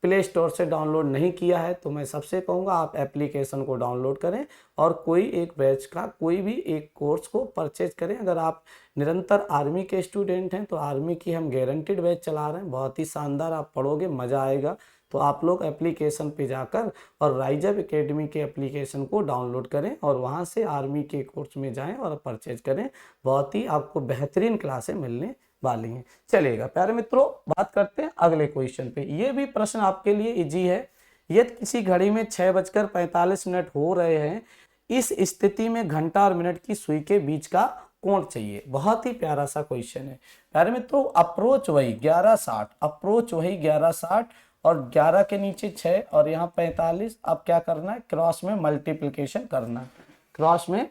प्ले स्टोर से डाउनलोड नहीं किया है तो मैं सबसे कहूँगा आप एप्लीकेशन को डाउनलोड करें और कोई एक बैच का कोई भी एक कोर्स को परचेज करें। अगर आप निरंतर आर्मी के स्टूडेंट हैं तो आर्मी की हम गारंटीड बैच चला रहे हैं, बहुत ही शानदार, आप पढ़ोगे मज़ा आएगा। तो आप लोग एप्लीकेशन पे जाकर और राइजअप एकेडमी के एप्लीकेशन को डाउनलोड करें और वहाँ से आर्मी के कोर्स में जाएँ और परचेज करें, बहुत ही आपको बेहतरीन क्लासें मिलने वाली हैं। चलिएगा प्यारे मित्रों, बात करते हैं अगले क्वेश्चन पे। ये भी प्रश्न आपके लिए इजी है। यदि किसी घड़ी में 6:45 हो रहे हैं, इस स्थिति में घंटा और मिनट की सुई के बीच का कोण चाहिए। बहुत ही प्यारा सा क्वेश्चन है प्यारे मित्रों। अप्रोच वही 1160, अप्रोच वही 1160 और 11 के नीचे 6 और यहाँ 45। अब क्या करना है, क्रॉस में मल्टीप्लीकेशन करना है, क्रॉस में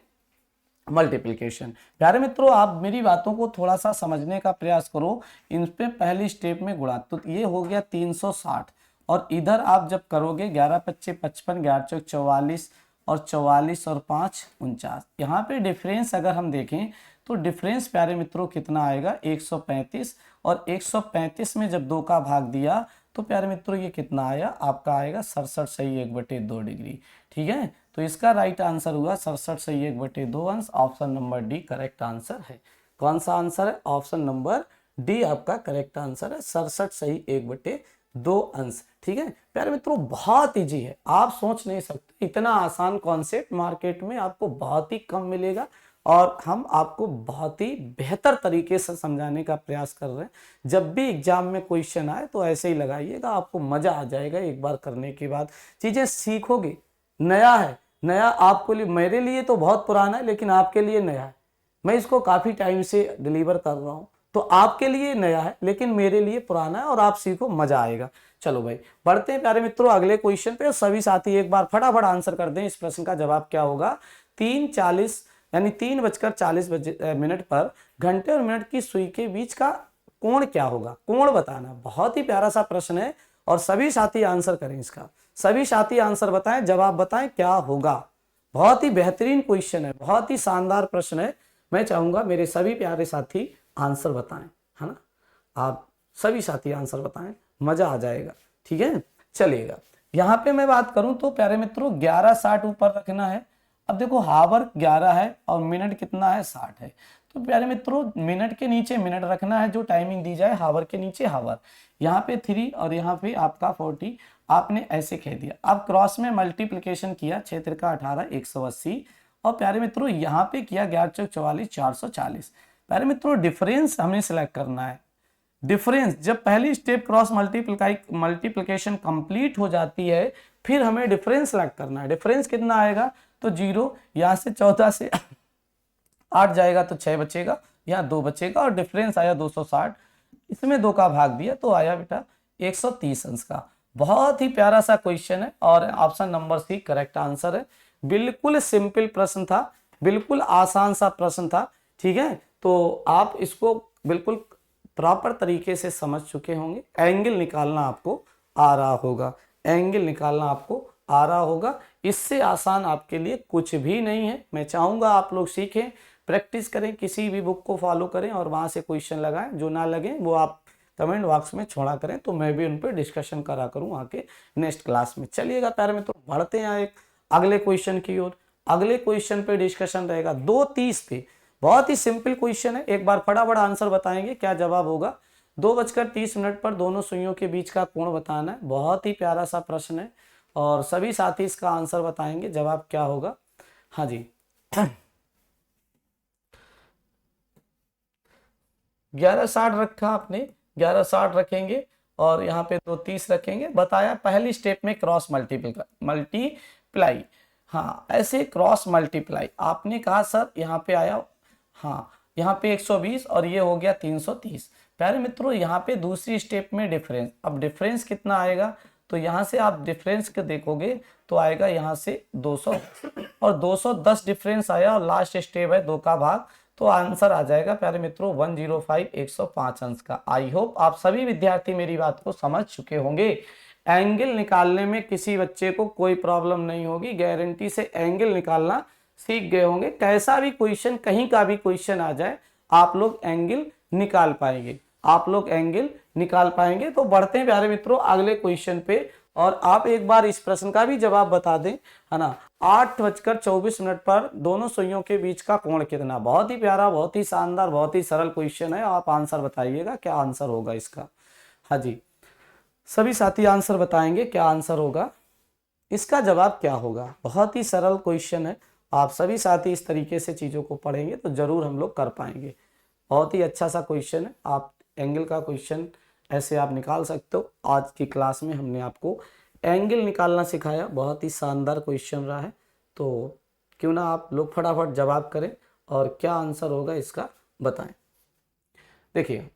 मल्टीप्लिकेशन। प्यारे मित्रों आप मेरी बातों को थोड़ा सा समझने का प्रयास करो। इन पे पहली स्टेप में गुणा, तो ये हो गया 360 और इधर आप जब करोगे 11×5 = 55, 11×4 = 44 और 44 और 5 = 49। यहाँ पे डिफरेंस अगर हम देखें तो डिफरेंस प्यारे मित्रों कितना आएगा, 135 और 135 में जब 2 का भाग दिया तो प्यारे मित्रों ये कितना आया, आपका आएगा 67 सही 1/2 डिग्री। ठीक है, तो इसका राइट आंसर हुआ 67 सही 1/2 अंश। Option number D correct answer है। कौन सा आंसर है, ऑप्शन नंबर डी आपका करेक्ट आंसर है, 67 सही 1/2 अंश। ठीक है प्यारे मित्रों, बहुत इजी है, आप सोच नहीं सकते इतना आसान कॉन्सेप्ट मार्केट में आपको बहुत ही कम मिलेगा और हम आपको बहुत ही बेहतर तरीके से समझाने का प्रयास कर रहे हैं। जब भी एग्जाम में क्वेश्चन आए तो ऐसे ही लगाइएगा, आपको मजा आ जाएगा। एक बार करने के बाद चीजें सीखोगे, नया है, नया आपको लिए, मेरे लिए तो बहुत पुराना है लेकिन आपके लिए नया है। मैं इसको काफी टाइम से डिलीवर कर रहा हूं, तो आपके लिए नया है लेकिन मेरे लिए पुराना है और आप सीखो, मजा आएगा। चलो भाई बढ़ते हैं प्यारे मित्रों अगले क्वेश्चन पे। सभी साथी एक बार फटाफट आंसर कर दें। इस प्रश्न का जवाब क्या होगा, 3:40 यानी 3:40 पर घंटे और मिनट की सुई के बीच का कोण क्या होगा, कोण बताना। बहुत ही प्यारा सा प्रश्न है और सभी साथी आंसर करें इसका, सभी साथी आंसर बताएं, जवाब बताएं क्या होगा। बहुत ही बेहतरीन क्वेश्चन है, बहुत ही शानदार प्रश्न है। मैं चाहूंगा मेरे सभी प्यारे साथी आंसर बताएं, है ना, आप सभी साथी आंसर बताएं, मजा आ जाएगा। ठीक है चलिएगा, यहाँ पे मैं बात करूं तो प्यारे मित्रों 1160 ऊपर रखना है। अब देखो हावर 11 है और मिनट कितना है 60 है, तो प्यारे मित्रों मिनट के नीचे मिनट रखना है, जो टाइमिंग दी जाए, हावर के नीचे हावर, यहाँ पे 3 और यहाँ पे आपका 40, आपने ऐसे कह दिया। अब क्रॉस में मल्टीप्लिकेशन किया, 6 त्रिका 18 180, और प्यारे मित्रों यहाँ पे किया 11 चौक 44 440। प्यारे मित्रों डिफरेंस हमें सिलेक्ट करना है। डिफरेंस जब पहली स्टेप क्रॉस मल्टीप्लिकेशन कंप्लीट हो जाती है, फिर हमें डिफरेंस सिलेक्ट करना है। डिफरेंस कितना आएगा, तो 0, यहाँ से 14 से 8 जाएगा तो 6 बचेगा, यहाँ 2 बचेगा, और डिफरेंस आया 260, इसमें 2 का भाग दिया तो आया बेटा 130 अंश का। बहुत ही प्यारा सा क्वेश्चन है और option number C correct answer है। बिल्कुल सिंपल प्रश्न था, बिल्कुल आसान सा प्रश्न था, ठीक है। तो आप इसको बिल्कुल प्रॉपर तरीके से समझ चुके होंगे। एंगल निकालना आपको आ रहा होगा, एंगल निकालना आपको आ रहा होगा। इससे आसान आपके लिए कुछ भी नहीं है। मैं चाहूंगा आप लोग सीखें, प्रैक्टिस करें, किसी भी बुक को फॉलो करें और वहां से क्वेश्चन लगाएं। जो ना लगे वो आप कमेंट बॉक्स में छोड़ा करें, तो मैं भी उन पर डिस्कशन करा करूं आके नेक्स्ट क्लास में। चलिएगा प्यारे मित्रों, बढ़ते हैं एक अगले क्वेश्चन की ओर। अगले क्वेश्चन पे डिस्कशन रहेगा 2:30 पे। बहुत ही सिंपल क्वेश्चन है, एक बार फटाफट आंसर बताएंगे क्या जवाब होगा। 2:30 पर दोनों सुइयों के बीच का कोण बताना है। बहुत ही प्यारा सा प्रश्न है और सभी साथी इसका आंसर बताएंगे, जवाब क्या होगा। हाँ जी 11:60 रखा आपने, 11:60 रखेंगे और यहाँ पे 2:30 रखेंगे। बताया पहली स्टेप में क्रॉस मल्टीप्लाई, हाँ ऐसे क्रॉस मल्टीप्लाई आपने कहा सर यहाँ पे आया, हाँ यहाँ पे 120 और ये हो गया 330। प्यारे मित्रों यहाँ पे दूसरी स्टेप में डिफरेंस, अब डिफरेंस कितना आएगा, तो यहाँ से आप डिफरेंस के देखोगे तो आएगा यहाँ से 200 और 210 डिफरेंस आया और लास्ट स्टेप है 2 का भाग, तो आंसर आ जाएगा प्यारे मित्रों 105 105 अंश का। आई होप आप सभी विद्यार्थी मेरी बात को समझ चुके होंगे। एंगल निकालने में किसी बच्चे को कोई प्रॉब्लम नहीं होगी, गारंटी से एंगल निकालना सीख गए होंगे। कैसा भी क्वेश्चन, कहीं का भी क्वेश्चन आ जाए, आप लोग एंगल निकाल पाएंगे, आप लोग एंगल निकाल पाएंगे। तो बढ़ते हैं प्यारे मित्रों अगले क्वेश्चन पे, और आप एक बार इस प्रश्न का भी जवाब बता दें, है ना। 8:24 पर दोनों सुइयों के बीच का कोण कितना। बहुत ही प्यारा, बहुत ही शानदार, बहुत ही सरल क्वेश्चन है। आप आंसर बताइएगा क्या आंसर होगा इसका। हाँ जी सभी साथी आंसर बताएंगे क्या आंसर होगा, इसका जवाब क्या होगा। बहुत ही सरल क्वेश्चन है, आप सभी साथी इस तरीके से चीज़ों को पढ़ेंगे तो जरूर हम लोग कर पाएंगे। बहुत ही अच्छा सा क्वेश्चन है, आप एंगल का क्वेश्चन ऐसे आप निकाल सकते हो। आज की क्लास में हमने आपको एंगल निकालना सिखाया, बहुत ही शानदार क्वेश्चन रहा है। तो क्यों ना आप लोग फटाफट जवाब करें और क्या आंसर होगा इसका बताएं। देखिए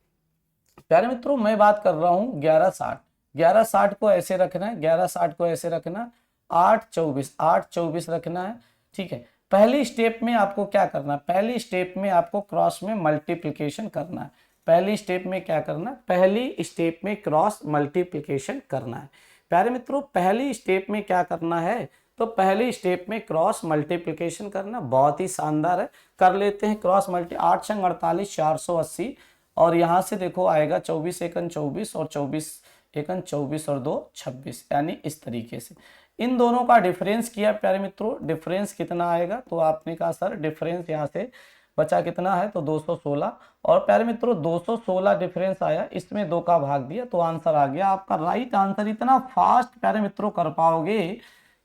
प्यारे मित्रों मैं बात कर रहा हूँ 11:60, 11:60 को ऐसे रखना है, 11:60 को ऐसे रखना, 8:24 रखना है, ठीक है। पहली स्टेप में आपको क्या करना है, पहली स्टेप में आपको क्रॉस में मल्टीप्लिकेशन करना है। पहली स्टेप में क्या करना है, पहली स्टेप में क्रॉस मल्टीप्लिकेशन करना है। प्यारे मित्रों पहली स्टेप में क्या करना है, तो पहली स्टेप में क्रॉस मल्टीप्लिकेशन करना। बहुत ही शानदार है, कर लेते हैं क्रॉस मल्टी। 8 छंग 48 480, और यहाँ से देखो आएगा 24 एकन 24 और 24 एकन 24 और 2 26, यानी इस तरीके से इन दोनों का डिफरेंस किया। प्यारे मित्रों डिफरेंस कितना आएगा, तो आपने कहा सर डिफरेंस यहाँ से बचा कितना है, तो 216, और प्यारे मित्रों 216 डिफरेंस आया, इसमें 2 का भाग दिया तो आंसर आ गया आपका राइट आंसर। इतना फास्ट प्यारे मित्रों कर पाओगे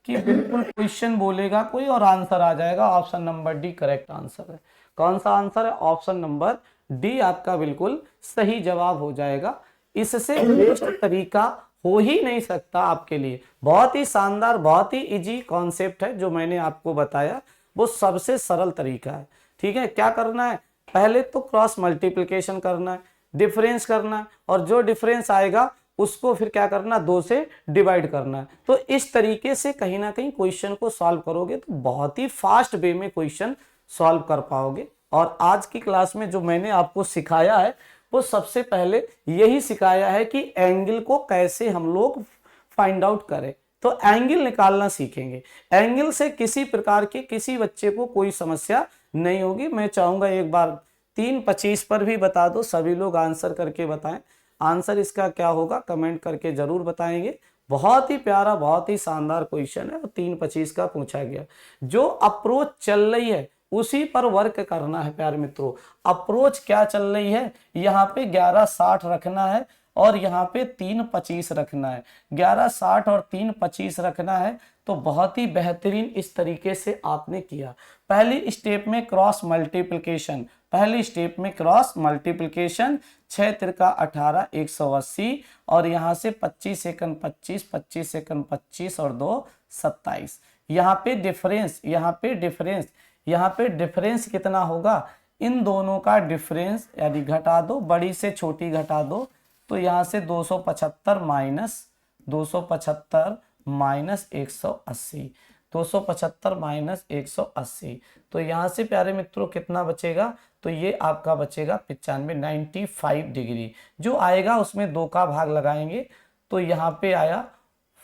कि बिल्कुल क्वेश्चन बोलेगा कोई और आंसर आ जाएगा। Option number D correct answer है। कौन सा आंसर है, ऑप्शन नंबर डी आपका बिल्कुल सही जवाब हो जाएगा। इससे बेस्ट तरीका हो ही नहीं सकता आपके लिए। बहुत ही शानदार, बहुत ही इजी कॉन्सेप्ट है जो मैंने आपको बताया, वो सबसे सरल तरीका है, ठीक है। क्या करना है, पहले तो क्रॉस मल्टीप्लिकेशन करना है, डिफरेंस करना है, और जो डिफरेंस आएगा उसको फिर क्या करना, 2 से डिवाइड करना है। तो इस तरीके से कहीं ना कहीं क्वेश्चन को सॉल्व करोगे तो बहुत ही फास्ट वे में क्वेश्चन सॉल्व कर पाओगे। और आज की क्लास में जो मैंने आपको सिखाया है वो सबसे पहले यही सिखाया है कि एंगल को कैसे हम लोग फाइंड आउट करें। तो एंगल निकालना सीखेंगे, एंगल से किसी प्रकार के किसी बच्चे को कोई समस्या नहीं होगी। मैं चाहूंगा एक बार 3:25 पर भी बता दो, सभी लोग आंसर करके बताएं। आंसर इसका क्या होगा कमेंट करके जरूर बताएंगे। बहुत ही प्यारा, बहुत ही शानदार क्वेश्चन है और 3:25 का पूछा गया। जो अप्रोच चल रही है उसी पर वर्क करना है प्यारे मित्रों। अप्रोच क्या चल रही है, यहाँ पे 1160 रखना है और यहाँ पे 325 रखना है। 1160 और 325 रखना है। तो बहुत ही बेहतरीन इस तरीके से आपने किया। पहली स्टेप में क्रॉस मल्टीप्लिकेशन, पहली स्टेप में क्रॉस मल्टीप्लिकेशन, 6 तिरका 18 180 और यहाँ से 25 सेकंड 25, 25 सेकंड 25 और 2 27। यहाँ पे डिफरेंस, यहाँ पे डिफरेंस, यहाँ पे डिफरेंस कितना होगा, इन दोनों का डिफरेंस यानी घटा दो, बड़ी से छोटी घटा दो। तो यहाँ से 275 माइनस 275 माइनस 180, 275 माइनस 180। तो यहाँ से प्यारे मित्रों कितना बचेगा, तो ये आपका बचेगा 95, 95 डिग्री। जो आएगा उसमें 2 का भाग लगाएंगे तो यहाँ पे आया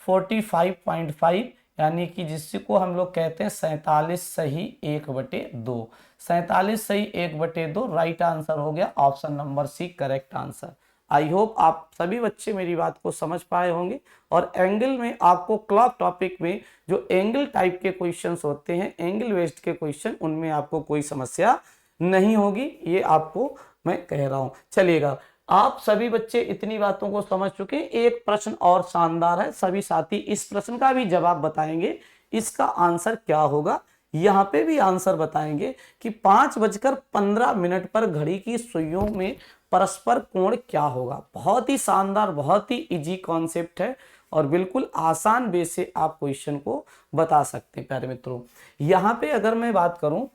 45.5, यानी कि जिसको हम लोग कहते हैं 47 सही 1/2। 47 सही 1/2 राइट आंसर हो गया, option number C correct answer. I hope आप सभी बच्चे मेरी बात को समझ पाए होंगे। और एंगल में आपको क्लॉक टॉपिक में जो एंगल टाइप के क्वेश्चंस होते हैं, एंगल बेस्ड के क्वेश्चन, उनमें आपको कोई समस्या नहीं होगी, ये आपको मैं कह रहा हूं। चलिएगा, आप सभी बच्चे इतनी बातों को समझ चुके। एक प्रश्न और शानदार है, सभी साथी इस प्रश्न का भी जवाब बताएंगे, इसका आंसर क्या होगा। यहाँ पे भी आंसर बताएंगे कि 5:15 पर घड़ी की सुइयों में परस्पर कोण क्या होगा। बहुत ही शानदार, बहुत ही इजी कॉन्सेप्ट है और बिल्कुल आसान वे से आप क्वेश्चन को बता सकते हैं प्यारे मित्रों। यहाँ पे अगर मैं बात करूं,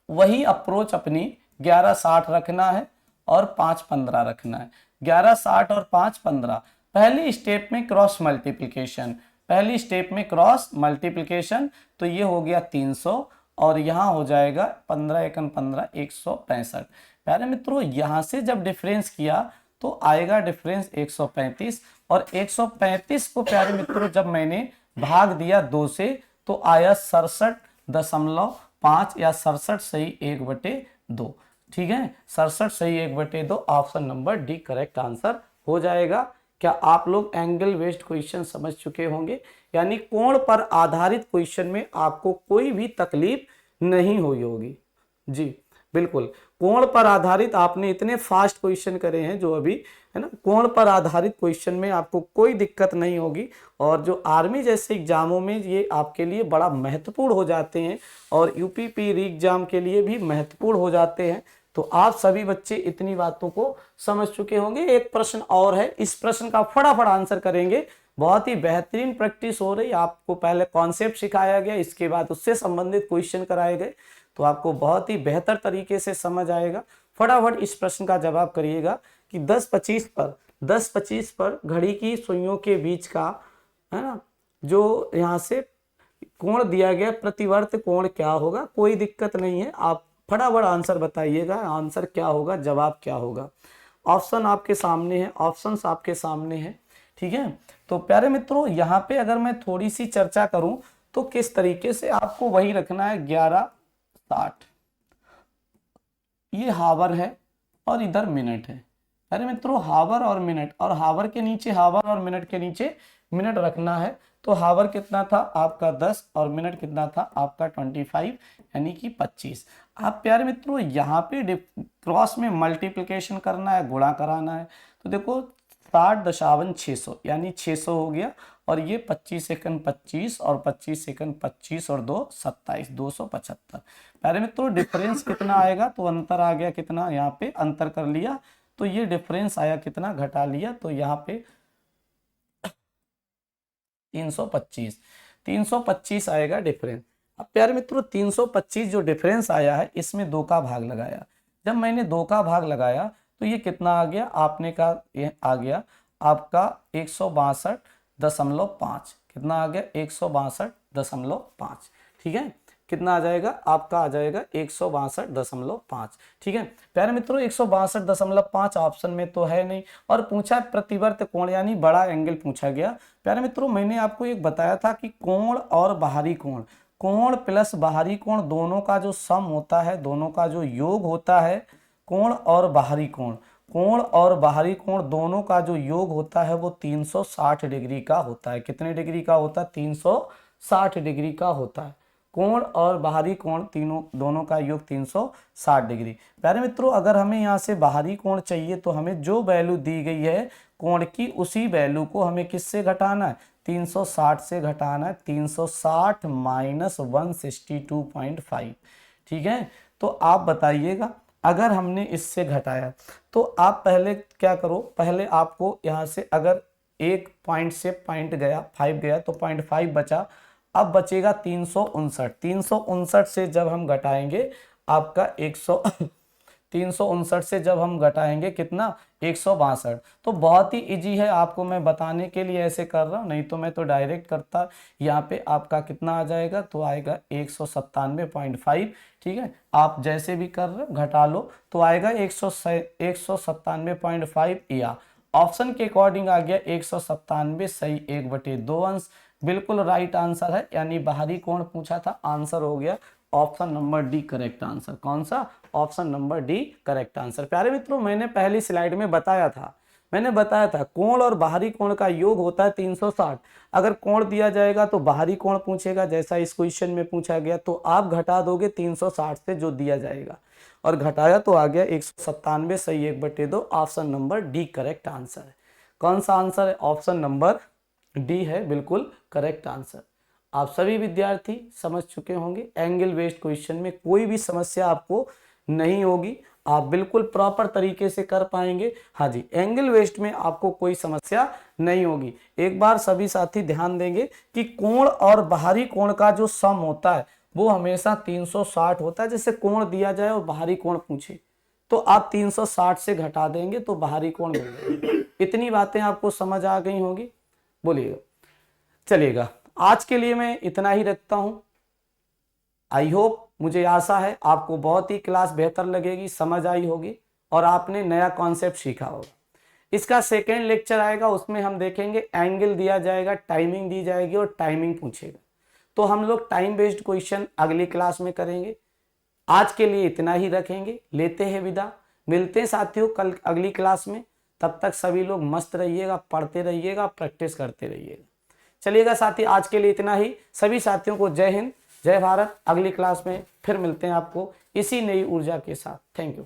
वही अप्रोच अपनी 1160 रखना है और 515 रखना है। 1160 और 515 पहली स्टेप में क्रॉस मल्टीप्लिकेशन, पहली स्टेप में क्रॉस मल्टीप्लिकेशन, तो ये हो गया 300 और यहाँ हो जाएगा 15 एकन 15 165। प्यारे मित्रों यहाँ से जब डिफरेंस किया तो आएगा डिफरेंस 135 और 135 को प्यारे मित्रों जब मैंने भाग दिया 2 से तो आया 67.5 या 67 सही 1/2। ठीक है, 67 सही 1/2, option number D correct answer हो जाएगा। क्या आप लोग एंगल बेस्ड क्वेश्चन समझ चुके होंगे, यानी कोण पर आधारित क्वेश्चन में आपको कोई भी तकलीफ नहीं हुई होगी। जी बिल्कुल, कोण पर आधारित आपने इतने फास्ट क्वेश्चन करे हैं जो अभी है ना, कोण पर आधारित क्वेश्चन में आपको कोई दिक्कत नहीं होगी। और जो आर्मी जैसे एग्जामों में ये आपके लिए बड़ा महत्वपूर्ण हो जाते हैं और यूपी री एग्जाम के लिए भी महत्वपूर्ण हो जाते हैं। तो आप सभी बच्चे इतनी बातों को समझ चुके होंगे। एक प्रश्न और है, इस प्रश्न का फटाफट आंसर करेंगे। बहुत ही बेहतरीन प्रैक्टिस हो रही, आपको पहले कॉन्सेप्ट सिखाया गया, इसके बाद उससे संबंधित क्वेश्चन कराए गए, तो आपको बहुत ही बेहतर तरीके से समझ आएगा। फटाफट इस प्रश्न का जवाब करिएगा कि 10:25 पर घड़ी की सुइयों के बीच का है ना, जो यहाँ से कोण दिया गया प्रतिवर्त कोण क्या होगा। कोई दिक्कत नहीं है, आप फटाफट आंसर बताइएगा, आंसर क्या होगा, जवाब क्या होगा। ऑप्शन आपके सामने है, ऑप्शंस आपके सामने है। ठीक है, तो प्यारे मित्रों यहाँ पे अगर मैं थोड़ी सी चर्चा करूं तो किस तरीके से आपको वही रखना है 1160, ये हावर है और इधर मिनट है। अरे मित्रों हावर और मिनट, और हावर के नीचे, हावर और मिनट के नीचे मिनट रखना है। तो हावर कितना था आपका 10 और मिनट कितना था आपका 25, यानी कि 25। आप प्यारे मित्रों यहाँ पे क्रॉस में मल्टीप्लिकेशन करना है, गुणा कराना है। तो देखो 60.600 यानी 600 हो गया और ये 25 सेकंड 25 और 25 सेकंड 25 और 2 27, 275। प्यारे मित्रों डिफरेंस कितना आएगा, तो अंतर आ गया कितना, यहाँ पे अंतर कर लिया तो ये डिफरेंस आया कितना, घटा लिया तो यहाँ पे 325 आएगा डिफरेंस। अब प्यारे मित्रों 325 जो डिफरेंस आया है इसमें 2 का भाग लगाया। जब मैंने 2 का भाग लगाया तो ये कितना आ गया, आपने कहा ये आ गया आपका 162.5। कितना आ गया 162.5। ठीक है, कितना आ जाएगा आपका, आ जाएगा 162.5। ठीक है प्यारे मित्रों 162.5 ऑप्शन में तो है नहीं, और पूछा प्रतिवर्त कोण यानी बड़ा एंगल पूछा गया। प्यारे मित्रों मैंने आपको एक बताया था कि कोण और बाहरी कोण, कोण प्लस बाहरी कोण दोनों का जो सम होता है, दोनों का जो योग होता है, कोण और बाहरी कोण, कोण और बाहरी कोण दोनों का जो योग होता है वो 360 डिग्री का होता है। कितने डिग्री का होता है, 360 डिग्री का होता है। कोण और बाहरी कोण तीनों दोनों का योग 360 डिग्री। प्यारे मित्रों, अगर हमें यहाँ से बाहरी कोण चाहिए तो हमें जो वैल्यू दी गई है कोण की, उसी वैल्यू को हमें किससे घटाना है, 360 से घटाना है। 360 माइनस 162.5, ठीक है। तो आप बताइएगा, अगर हमने इससे घटाया तो आप पहले क्या करो, पहले आपको यहाँ से अगर एक पॉइंट से पॉइंट गया 5 गया तो 0.5 बचा, अब बचेगा 359। 359 से जब हम घटाएंगे आपका 359 से जब हम घटाएंगे कितना, 162। तो बहुत ही इजी है, आपको मैं बताने के लिए ऐसे कर रहा हूँ, नहीं तो मैं तो डायरेक्ट करता। यहाँ पे आपका कितना आ जाएगा, तो आएगा 197.5, ठीक है। आप जैसे भी कर रहे हो घटा लो तो आएगा 197.5, या ऑप्शन के अकॉर्डिंग आ गया 197 सही 1/2 अंश। बिल्कुल राइट आंसर है, यानी बाहरी कोण पूछा था, आंसर हो गया option number D correct answer. कौन सा, option number D correct answer. प्यारे मित्रों, मैंने पहली स्लाइड में बताया था कोण और बाहरी कोण का योग होता है 360। अगर कोण दिया जाएगा तो बाहरी कोण पूछेगा, जैसा इस क्वेश्चन में पूछा गया, तो आप घटा दोगे 360 से जो दिया जाएगा, और घटाया तो आ गया 197 सही 1/2। Option number D correct answer है। कौन सा आंसर है, ऑप्शन नंबर डी है बिल्कुल करेक्ट आंसर। आप सभी विद्यार्थी समझ चुके होंगे, एंगल बेस्ड क्वेश्चन में कोई भी समस्या आपको नहीं होगी, आप बिल्कुल प्रॉपर तरीके से कर पाएंगे। हाँ जी, एंगल बेस्ड में आपको कोई समस्या नहीं होगी। एक बार सभी साथी ध्यान देंगे कि कोण और बाहरी कोण का जो सम होता है वो हमेशा 360 होता है। जैसे कोण दिया जाए और बाहरी कोण पूछे तो आप 360 से घटा देंगे तो बाहरी कोण मिल जाएगा। इतनी बातें आपको समझ आ गई होंगी, बोलिएगा। चलिएगा, आज के लिए मैं इतना ही रखता हूं। आई होप, मुझे आशा है आपको बहुत ही क्लास बेहतर लगेगी, समझ आई होगी और आपने नया कॉन्सेप्ट सीखा होगा। इसका सेकेंड लेक्चर आएगा, उसमें हम देखेंगे एंगल दिया जाएगा, टाइमिंग दी जाएगी और टाइमिंग पूछेगा। तो हम लोग टाइम बेस्ड क्वेश्चन अगली क्लास में करेंगे। आज के लिए इतना ही रखेंगे, लेते हैं विदा। मिलते हैं साथियों कल अगली क्लास में। तब तक सभी लोग मस्त रहिएगा, पढ़ते रहिएगा, प्रैक्टिस करते रहिएगा। चलिएगा साथी, आज के लिए इतना ही। सभी साथियों को जय हिंद, जय भारत। अगली क्लास में फिर मिलते हैं आपको इसी नई ऊर्जा के साथ। Thank you.